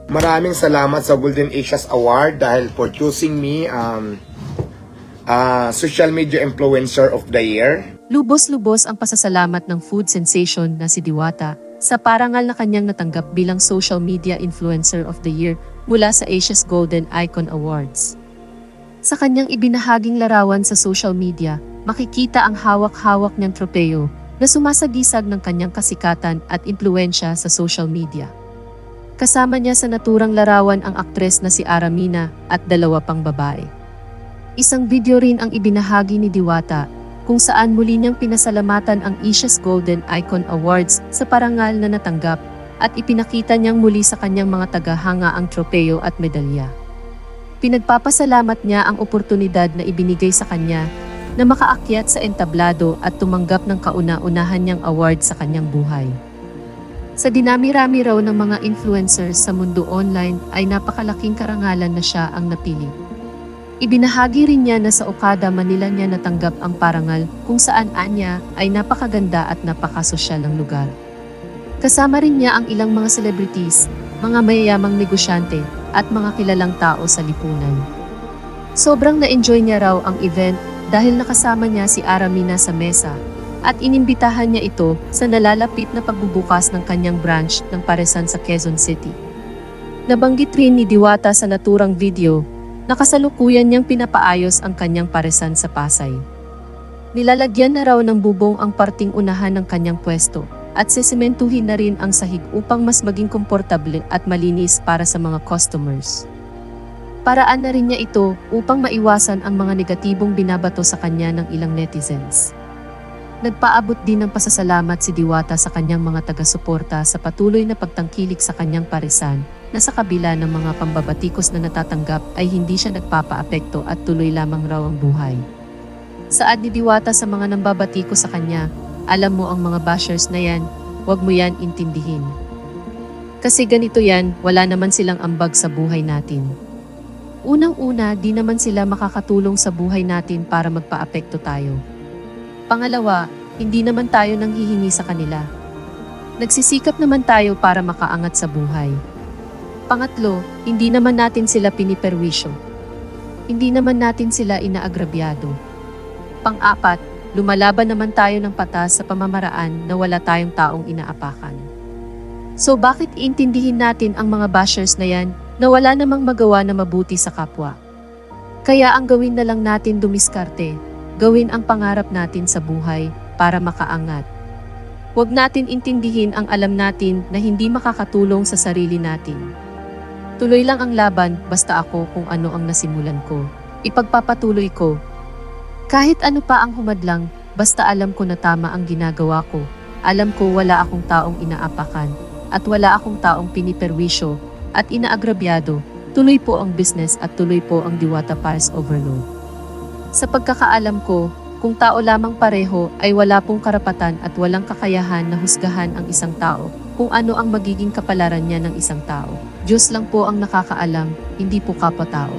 Maraming salamat sa Golden Asians Award dahil for choosing me Social Media Influencer of the Year. Lubos-lubos ang pasasalamat ng food sensation na si Diwata sa parangal na kanyang natanggap bilang Social Media Influencer of the Year mula sa Asia's Golden Icon Awards. Sa kanyang ibinahaging larawan sa social media, makikita ang hawak-hawak niyang tropeo na sumasagisag ng kanyang kasikatan at impluensya sa social media. Kasama niya sa naturang larawan ang aktres na si Aramina at 2 pang babae. Isang video rin ang ibinahagi ni Diwata kung saan muli niyang pinasalamatan ang Asia's Golden Icon Awards sa parangal na natanggap at ipinakita niyang muli sa kanyang mga tagahanga ang tropeo at medalya. Pinagpapasalamat niya ang oportunidad na ibinigay sa kanya na makaakyat sa entablado at tumanggap ng kauna-unahan niyang award sa kanyang buhay. Sa dinami-rami raw ng mga influencers sa mundo online ay napakalaking karangalan na siya ang napili. Ibinahagi rin niya na sa Okada, Manila niya natanggap ang parangal kung saan anya ay napakaganda at napakasosyal ang lugar. Kasama rin niya ang ilang mga celebrities, mga mayayamang negosyante at mga kilalang tao sa lipunan. Sobrang na-enjoy niya raw ang event dahil nakasama niya si Aramina sa mesa at inimbitahan niya ito sa nalalapit na pagbubukas ng kanyang branch ng paresan sa Quezon City. Nabanggit rin ni Diwata sa naturang video na kasalukuyan niyang pinapaayos ang kanyang paresan sa Pasay. Nilalagyan na raw ng bubong ang parting unahan ng kanyang pwesto at sesementuhin na rin ang sahig upang mas maging komportable at malinis para sa mga customers. Paraan na rin niya ito upang maiwasan ang mga negatibong binabato sa kanya ng ilang netizens. Nagpaabot din ng pasasalamat si Diwata sa kanyang mga taga-suporta sa patuloy na pagtangkilik sa kanyang paresan na sa kabila ng mga pambabatikos na natatanggap ay hindi siya nagpapaapekto at tuloy lamang raw ang buhay. Saad ni Diwata sa mga nambabatiko sa kanya, alam mo ang mga bashers na yan, huwag mo yan intindihin. Kasi ganito yan, wala naman silang ambag sa buhay natin. Unang-una, di naman sila makakatulong sa buhay natin para magpaapekto tayo. Pangalawa, hindi naman tayo nanghihingi sa kanila. Nagsisikap naman tayo para makaangat sa buhay. Pangatlo, hindi naman natin sila piniperwisyo. Hindi naman natin sila inaagrabyado. Pang-apat, lumalaban naman tayo ng patas sa pamamaraan na wala tayong taong inaapakan. So bakit iintindihin natin ang mga bashers na yan na wala namang magawa na mabuti sa kapwa? Kaya ang gawin na lang natin dumiskarte, gawin ang pangarap natin sa buhay para makaangat. Huwag natin intindihin ang alam natin na hindi makakatulong sa sarili natin. Tuloy lang ang laban, basta ako kung ano ang nasimulan ko. Ipagpapatuloy ko. Kahit ano pa ang humadlang, basta alam ko na tama ang ginagawa ko. Alam ko wala akong taong inaapakan at wala akong taong piniperwisyo at inaagrabyado. Tuloy po ang business at tuloy po ang Diwata Pares Overload. Sa pagkakaalam ko, kung tao lamang pareho ay wala pong karapatan at walang kakayahan na husgahan ang isang tao kung ano ang magiging kapalaran niya ng isang tao. Diyos lang po ang nakakaalam, hindi po kapwa-tao.